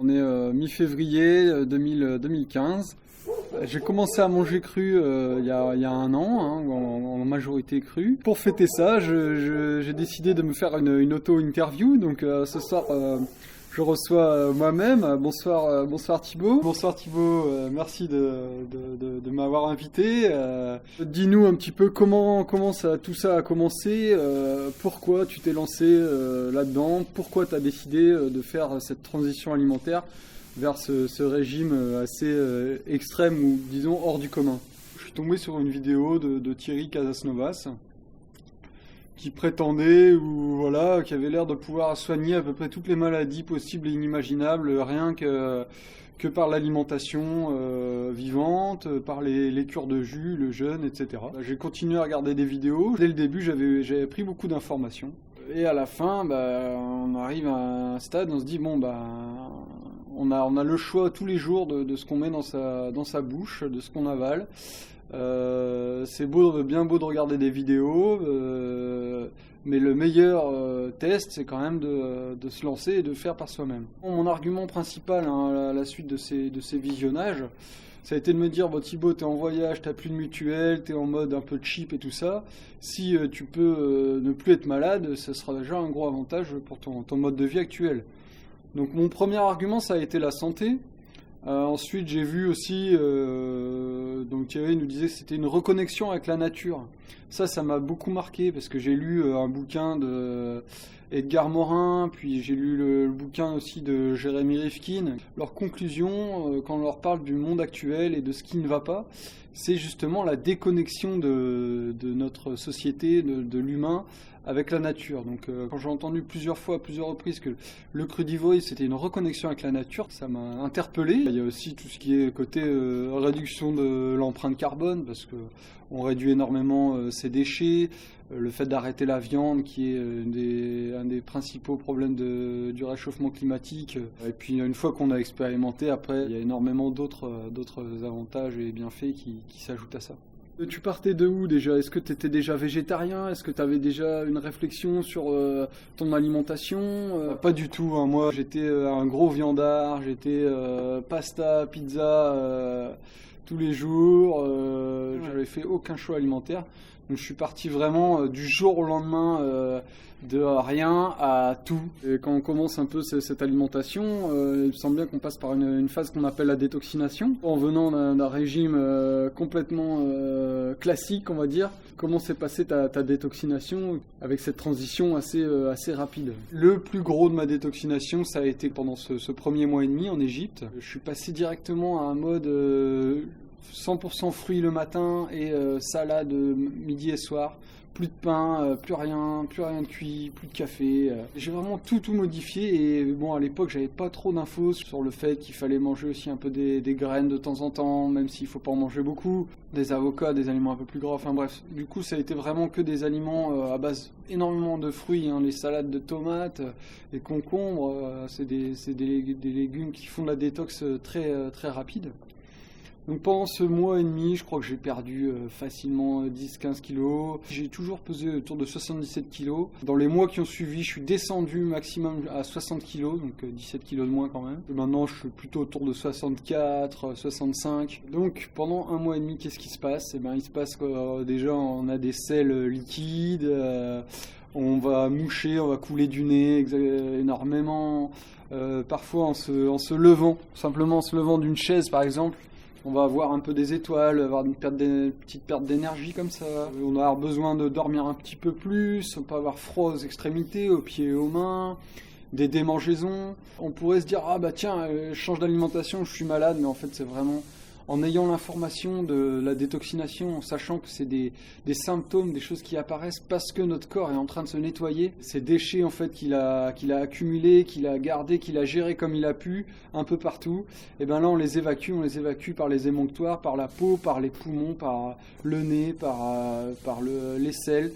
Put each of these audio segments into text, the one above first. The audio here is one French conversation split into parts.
On est mi-février 2015. J'ai commencé à manger cru il y a un an, hein, en majorité cru. Pour fêter ça, j'ai décidé de me faire une auto-interview. Donc ce soir, je reçois moi-même. Bonsoir Thibaut. Bonsoir Thibaut, merci de m'avoir invité. Dis-nous un petit peu comment tout ça a commencé, pourquoi tu t'es lancé là-dedans, pourquoi tu as décidé de faire cette transition alimentaire vers ce régime assez extrême ou disons hors du commun. Je suis tombé sur une vidéo de Thierry Casasnovas qui prétendait ou voilà, qui avait l'air de pouvoir soigner à peu près toutes les maladies possibles et inimaginables rien que par l'alimentation vivante, par les cures de jus, le jeûne, etc. J'ai continué à regarder des vidéos. Dès le début, j'avais pris beaucoup d'informations. Et à la fin, on arrive à un stade, on se dit, on a le choix tous les jours de ce qu'on met dans sa bouche, de ce qu'on avale. C'est bien beau de regarder des vidéos, mais le meilleur test, c'est quand même de se lancer et de faire par soi-même. Mon argument principal, hein, à la suite de ces visionnages, ça a été de me dire, Thibaut, t'es en voyage, t'as plus de mutuelle, t'es en mode un peu cheap et tout ça. Si tu peux ne plus être malade, ça sera déjà un gros avantage pour ton mode de vie actuel. Donc mon premier argument, ça a été la santé. Ensuite, j'ai vu aussi, donc Thierry nous disait que c'était une reconnexion avec la nature. Ça m'a beaucoup marqué parce que j'ai lu un bouquin de Edgar Morin, puis j'ai lu le bouquin aussi de Jérémy Rifkin. Leur conclusion, quand on leur parle du monde actuel et de ce qui ne va pas, c'est justement la déconnexion de notre société, de l'humain, avec la nature. Donc quand j'ai entendu plusieurs fois, à plusieurs reprises que le crudivoïde c'était une reconnexion avec la nature, ça m'a interpellé. Il y a aussi tout ce qui est côté réduction de l'empreinte carbone, parce que on réduit énormément ses déchets, le fait d'arrêter la viande qui est un des principaux problèmes du réchauffement climatique. Et puis une fois qu'on a expérimenté, après il y a énormément d'autres avantages et bienfaits qui s'ajoutent à ça. Tu partais de où déjà? Est-ce que tu étais déjà végétarien? Est-ce que tu avais déjà une réflexion sur ton alimentation? Pas du tout, hein. Moi j'étais un gros viandard, j'étais pasta, pizza tous les jours, j'avais fait aucun choix alimentaire. Donc je suis parti vraiment du jour au lendemain de rien à tout. Et quand on commence un peu cette alimentation, il me semble bien qu'on passe par une phase qu'on appelle la détoxination. En venant d'un régime complètement classique, on va dire, comment s'est passée ta détoxination avec cette transition assez rapide? Le plus gros de ma détoxination, ça a été pendant ce premier mois et demi en Égypte. Je suis passé directement à un mode 100% fruits le matin et salade midi et soir. Plus de pain, plus rien de cuit, plus de café. J'ai vraiment tout modifié et bon, à l'époque j'avais pas trop d'infos sur le fait qu'il fallait manger aussi un peu des graines de temps en temps, même s'il faut pas en manger beaucoup, des avocats, des aliments un peu plus gras, enfin bref. Du coup ça a été vraiment que des aliments à base énormément de fruits, hein, les salades de tomates, les concombres, c'est des légumes qui font de la détox très rapide. Donc pendant ce mois et demi, je crois que j'ai perdu facilement 10-15 kilos. J'ai toujours pesé autour de 77 kilos. Dans les mois qui ont suivi, je suis descendu maximum à 60 kilos, donc 17 kilos de moins quand même. Et maintenant, je suis plutôt autour de 64, 65. Donc pendant un mois et demi, qu'est-ce qui se passe? Il se passe que déjà, on a des selles liquides, on va moucher, on va couler du nez énormément. Parfois en se levant, simplement en se levant d'une chaise par exemple, on va avoir un peu des étoiles, avoir une petite perte d'énergie comme ça. On va avoir besoin de dormir un petit peu plus, on peut avoir froid aux extrémités, aux pieds et aux mains, des démangeaisons. On pourrait se dire, je change d'alimentation, je suis malade, mais en fait c'est vraiment en ayant l'information de la détoxination, en sachant que c'est des symptômes, des choses qui apparaissent parce que notre corps est en train de se nettoyer. Ces déchets en fait qu'il a accumulés, qu'il a gardés, qu'il a gérés comme il a pu, un peu partout, et bien là on les évacue par les émonctoires, par la peau, par les poumons, par le nez, par les selles,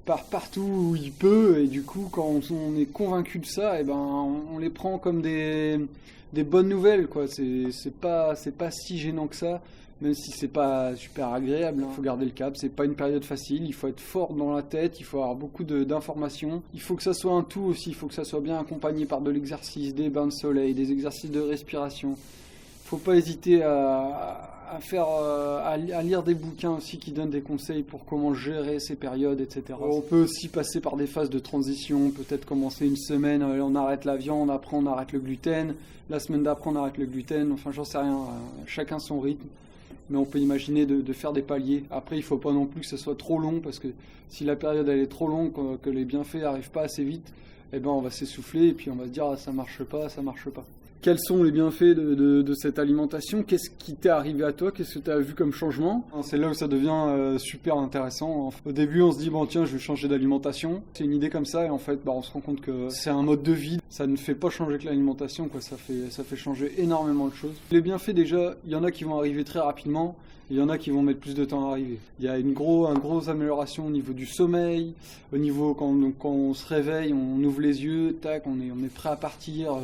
partout où il peut, et du coup quand on est convaincu de ça, on les prend comme des bonnes nouvelles, quoi. C'est pas si gênant que ça, même si c'est pas super agréable. Il faut garder le cap, c'est pas une période facile, il faut être fort dans la tête, il faut avoir beaucoup d'informations. Il faut que ça soit un tout aussi, il faut que ça soit bien accompagné par de l'exercice, des bains de soleil, des exercices de respiration. Faut pas hésiter à lire des bouquins aussi qui donnent des conseils pour comment gérer ces périodes, etc. On peut aussi passer par des phases de transition, peut-être commencer une semaine, on arrête la viande, après on arrête le gluten, la semaine d'après on arrête le gluten, enfin j'en sais rien, chacun son rythme. Mais on peut imaginer de faire des paliers. Après, il faut pas non plus que ce soit trop long, parce que si la période elle est trop longue, que les bienfaits n'arrivent pas assez vite, eh ben on va s'essouffler et puis on va se dire ah, ça marche pas. Quels sont les bienfaits de cette alimentation? Qu'est-ce qui t'est arrivé à toi? Qu'est-ce que tu as vu comme changement? C'est là où ça devient super intéressant. Au début, on se dit, bon tiens, je vais changer d'alimentation. C'est une idée comme ça et en fait, on se rend compte que c'est un mode de vie. Ça ne fait pas changer que l'alimentation, quoi. Ça fait changer énormément de choses. Les bienfaits, déjà, il y en a qui vont arriver très rapidement. Il y en a qui vont mettre plus de temps à arriver. Il y a une grosse amélioration au niveau du sommeil, au niveau quand on se réveille, on ouvre les yeux, tac, on est prêt à partir.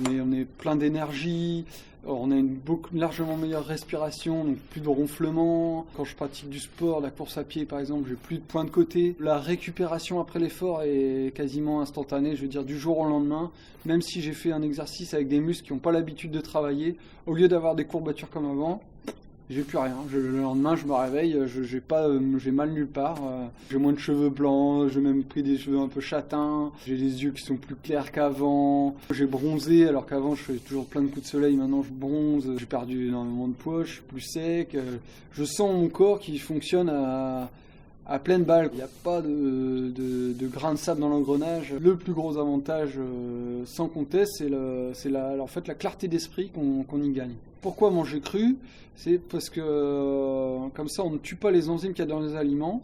On est plein d'énergie, on a une largement meilleure respiration, donc plus de ronflement. Quand je pratique du sport, la course à pied par exemple, j'ai plus de points de côté. La récupération après l'effort est quasiment instantanée, je veux dire du jour au lendemain. Même si j'ai fait un exercice avec des muscles qui n'ont pas l'habitude de travailler, au lieu d'avoir des courbatures comme avant, j'ai plus rien. Le lendemain, je me réveille, j'ai mal nulle part. J'ai moins de cheveux blancs, j'ai même pris des cheveux un peu châtains. J'ai les yeux qui sont plus clairs qu'avant. J'ai bronzé, alors qu'avant, je faisais toujours plein de coups de soleil. Maintenant, je bronze. J'ai perdu énormément de poids, je suis plus sec. Je sens mon corps qui fonctionne à pleine balle. Il n'y a pas de grain de sable dans l'engrenage. Le plus gros avantage, sans conteste, c'est en fait la clarté d'esprit qu'on y gagne. Pourquoi manger cru? C'est parce que comme ça, on ne tue pas les enzymes qu'il y a dans les aliments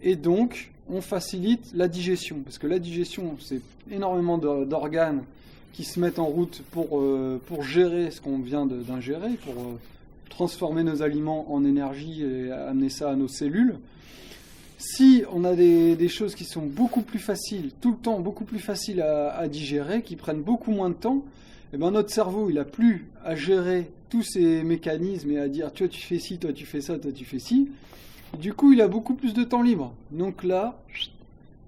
et donc on facilite la digestion. Parce que la digestion, c'est énormément d'organes qui se mettent en route pour gérer ce qu'on vient d'ingérer, pour transformer nos aliments en énergie et amener ça à nos cellules. Si on a des choses qui sont beaucoup plus faciles, tout le temps beaucoup plus faciles à digérer, qui prennent beaucoup moins de temps, eh ben notre cerveau, il n'a plus à gérer tous ces mécanismes et à dire toi tu fais ci, toi tu fais ça, toi tu fais ci. Du coup, il a beaucoup plus de temps libre. Donc là,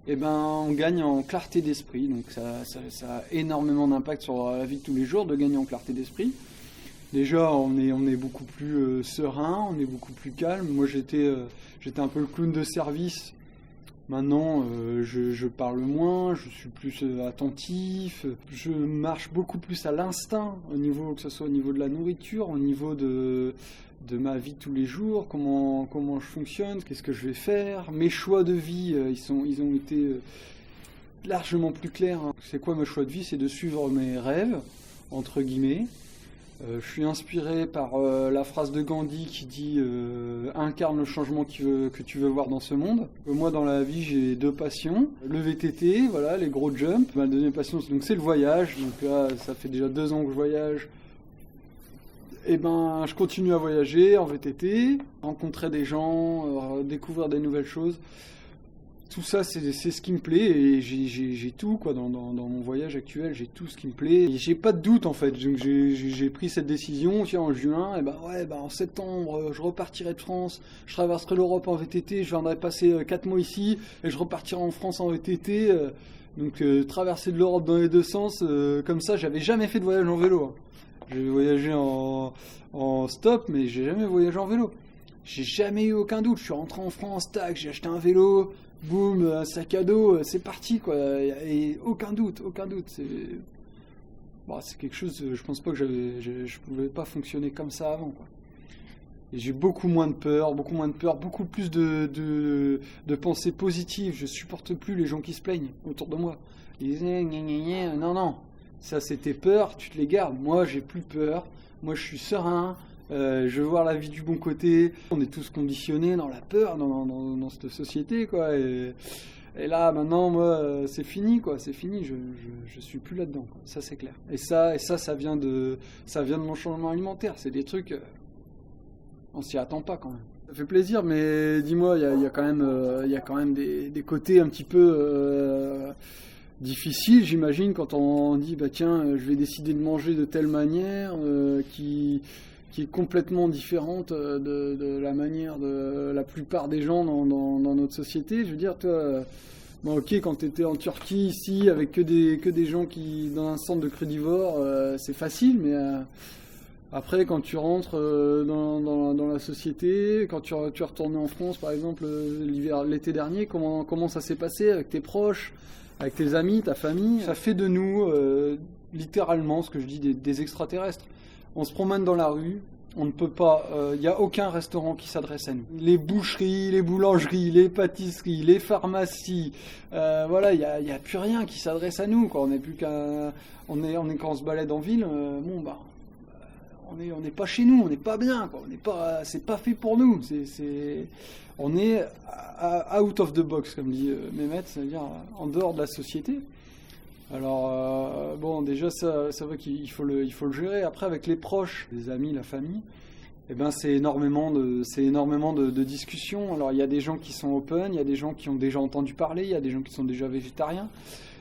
eh ben, on gagne en clarté d'esprit. Donc ça a énormément d'impact sur la vie de tous les jours de gagner en clarté d'esprit. Déjà, on est beaucoup plus serein, on est beaucoup plus calme. Moi, j'étais un peu le clown de service. Maintenant, je parle moins, je suis plus attentif, je marche beaucoup plus à l'instinct, que ce soit au niveau de la nourriture, au niveau de ma vie de tous les jours, comment je fonctionne, qu'est-ce que je vais faire. Mes choix de vie, ils ont été largement plus clairs. C'est quoi mes choix de vie? C'est de suivre mes rêves, entre guillemets. Je suis inspiré par la phrase de Gandhi qui dit incarne le changement que tu veux voir dans ce monde. Moi dans la vie j'ai 2 passions, le VTT, voilà, les gros jumps. Ma deuxième passion c'est le voyage, donc là ça fait déjà 2 ans que je voyage. Et ben je continue à voyager en VTT, rencontrer des gens, découvrir des nouvelles choses. Tout ça, c'est ce qui me plaît et j'ai tout quoi dans mon voyage actuel, j'ai tout ce qui me plaît. Et j'ai pas de doute en fait. Donc j'ai pris cette décision. Tiens, en juin, et en septembre, je repartirai de France, je traverserai l'Europe en VTT, je viendrai passer 4 mois ici et je repartirai en France en VTT. Donc traverser de l'Europe dans les 2 sens, comme ça, j'avais jamais fait de voyage en vélo. Hein. J'ai voyagé en stop, mais j'ai jamais voyagé en vélo. J'ai jamais eu aucun doute. Je suis rentré en France, tac, j'ai acheté un vélo. Boum, un sac à dos, c'est parti quoi, et aucun doute, c'est quelque chose, je pense pas que je pouvais pas fonctionner comme ça avant quoi. Et j'ai beaucoup moins de peur, beaucoup plus de pensées positives. Je supporte plus les gens qui se plaignent autour de moi. Ils disent non, ça c'est tes peurs, tu te les gardes. Moi j'ai plus peur, moi je suis serein. Je veux voir la vie du bon côté. On est tous conditionnés dans la peur, dans cette société, quoi. Et là, maintenant, moi, c'est fini, quoi. C'est fini. Je suis plus là-dedans, quoi. Ça, c'est clair. Et ça vient de mon changement alimentaire. C'est des trucs, on s'y attend pas, quand même. Ça fait plaisir, mais dis-moi, il y a quand même des côtés un petit peu difficiles, j'imagine, quand on dit, tiens, je vais décider de manger de telle manière, qui qui est complètement différente de la manière de la plupart des gens dans notre société. Je veux dire, toi, bon, ok, quand tu étais en Turquie, ici, avec que des gens qui, dans un centre de crudivore, c'est facile, mais après, quand tu rentres dans la société, quand tu es retourné en France, par exemple, l'été dernier, comment ça s'est passé avec tes proches, avec tes amis, ta famille? Ça fait de nous, littéralement, ce que je dis, des extraterrestres. On se promène dans la rue, on ne peut pas, il n'y a aucun restaurant qui s'adresse à nous. Les boucheries, les boulangeries, les pâtisseries, les pharmacies, voilà, il n'y a plus rien qui s'adresse à nous, quoi. On n'est plus on est quand on se balade en ville, bon, bah, on n'est pas chez nous, on n'est pas bien, quoi. C'est pas fait pour nous. On est out of the box, comme dit Mehmet, c'est-à-dire en dehors de la société. Alors, bon, déjà, ça va qu'il faut le gérer. Après, avec les proches, les amis, la famille, eh ben, c'est énormément de discussions. Alors, il y a des gens qui sont open, il y a des gens qui ont déjà entendu parler, il y a des gens qui sont déjà végétariens,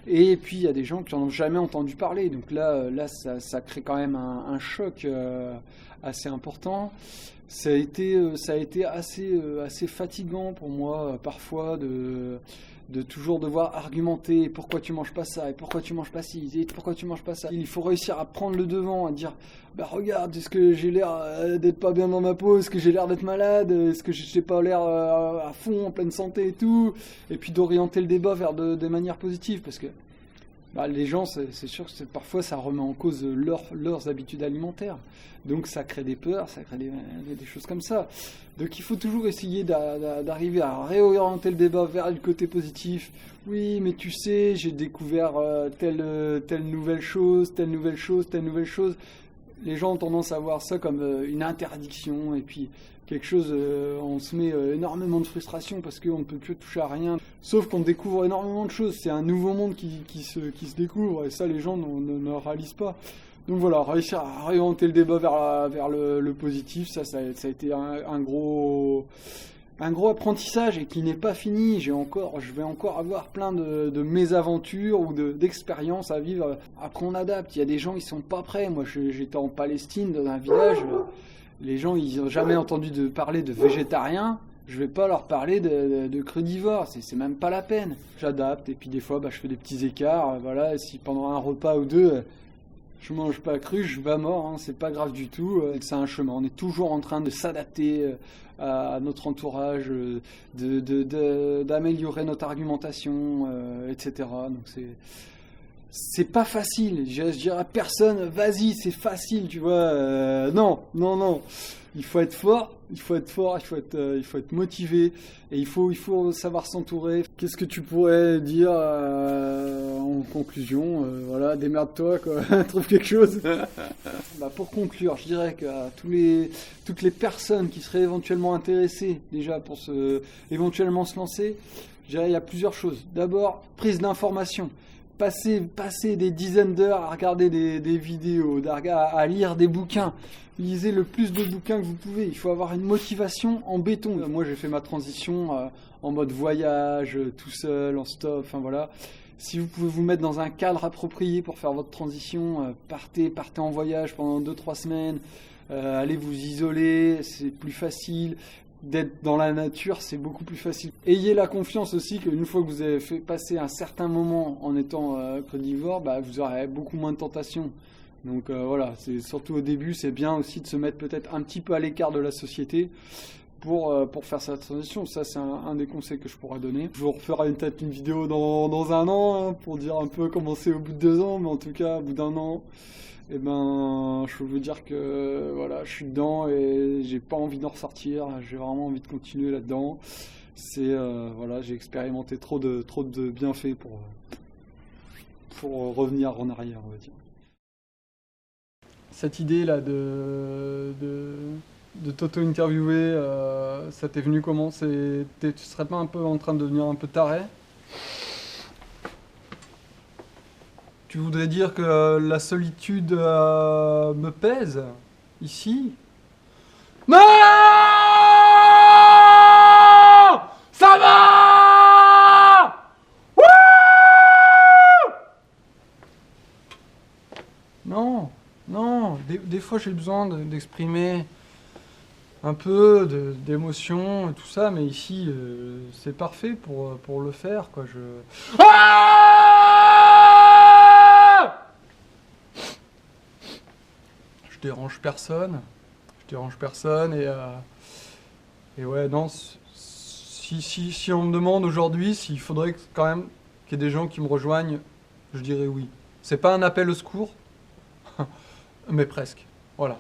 et puis il y a des gens qui n'en ont jamais entendu parler. Donc là ça crée quand même un choc assez important. Ça a été assez fatigant pour moi, parfois, de toujours devoir argumenter pourquoi tu manges pas ça, et pourquoi tu manges pas ci, et pourquoi tu manges pas ça. Il faut réussir à prendre le devant, à dire bah regarde, est-ce que j'ai l'air d'être pas bien dans ma peau, est-ce que j'ai l'air d'être malade, est-ce que j'ai pas l'air à fond, en pleine santé et tout, et puis d'orienter le débat vers des manières positives, parce que bah, les gens, c'est sûr que parfois ça remet en cause leurs habitudes alimentaires. Donc ça crée des peurs, ça crée des choses comme ça. Donc il faut toujours essayer d'arriver à réorienter le débat vers le côté positif. Oui, mais tu sais, j'ai découvert telle nouvelle chose, telle nouvelle chose, telle nouvelle chose. Les gens ont tendance à voir ça comme une interdiction, et puis quelque chose, on se met énormément de frustration parce qu'on ne peut plus toucher à rien. Sauf qu'on découvre énormément de choses, c'est un nouveau monde qui se découvre, et ça les gens ne réalisent pas. Donc voilà, réussir à réorienter le débat vers le positif, ça a été un gros apprentissage, et qui n'est pas fini. Je vais encore avoir plein de mésaventures ou d'expériences à vivre. Après, on adapte. Il y a des gens, ils sont pas prêts. Moi, j'étais en Palestine, dans un village. Les gens, ils n'ont jamais entendu parler de végétariens. Je vais pas leur parler de crudivores. C'est même pas la peine. J'adapte, et puis des fois, je fais des petits écarts. Voilà, si pendant un repas ou deux, je mange pas cru, je vais à mort, hein, c'est pas grave du tout. C'est un chemin. On est toujours en train de s'adapter à notre entourage, d'améliorer notre argumentation, etc. Donc c'est pas facile. Je dirais à personne, vas-y, c'est facile, tu vois. Non. Il faut être fort, il faut être motivé, et il faut savoir s'entourer. Qu'est-ce que tu pourrais dire en conclusion? Voilà, démerde-toi, quoi. Trouve quelque chose. Pour conclure, je dirais qu'à toutes les personnes qui seraient éventuellement intéressées déjà pour éventuellement se lancer, je dirais il y a plusieurs choses. D'abord, prise d'information. Passez des dizaines d'heures à regarder des vidéos, à lire des bouquins. Lisez le plus de bouquins que vous pouvez. Il faut avoir une motivation en béton. Moi, j'ai fait ma transition en mode voyage, tout seul, en stop, enfin voilà. Si vous pouvez vous mettre dans un cadre approprié pour faire votre transition, partez en voyage pendant 2-3 semaines, allez vous isoler, c'est plus facile. D'être dans la nature, c'est beaucoup plus facile. Ayez la confiance aussi qu'une fois que vous avez fait passer un certain moment en étant crudivore, vous aurez beaucoup moins de tentations. Donc voilà, c'est surtout au début, c'est bien aussi de se mettre peut-être un petit peu à l'écart de la société pour faire cette transition. Ça, c'est un des conseils que je pourrais donner. Je vous referai peut-être une vidéo dans un an, hein, pour dire un peu comment c'est au bout de 2 ans, mais en tout cas, au bout d'un an, je peux vous dire que voilà, je suis dedans et j'ai pas envie d'en ressortir. J'ai vraiment envie de continuer là-dedans. Voilà, j'ai expérimenté trop de bienfaits pour revenir en arrière, on va dire. Cette idée là de t'auto-interviewer, ça t'est venu comment? Tu serais pas un peu en train de devenir un peu taré? Tu voudrais dire que la solitude me pèse ici? Non! Ça va! Wouh! Non, Non, des fois j'ai besoin d'exprimer un peu d'émotion et tout ça, mais ici c'est parfait pour le faire, quoi. Ah, je dérange personne. Je dérange personne et ouais, non, si on me demande aujourd'hui s'il faudrait quand même qu'il y ait des gens qui me rejoignent, je dirais oui. C'est pas un appel au secours, mais presque. Voilà.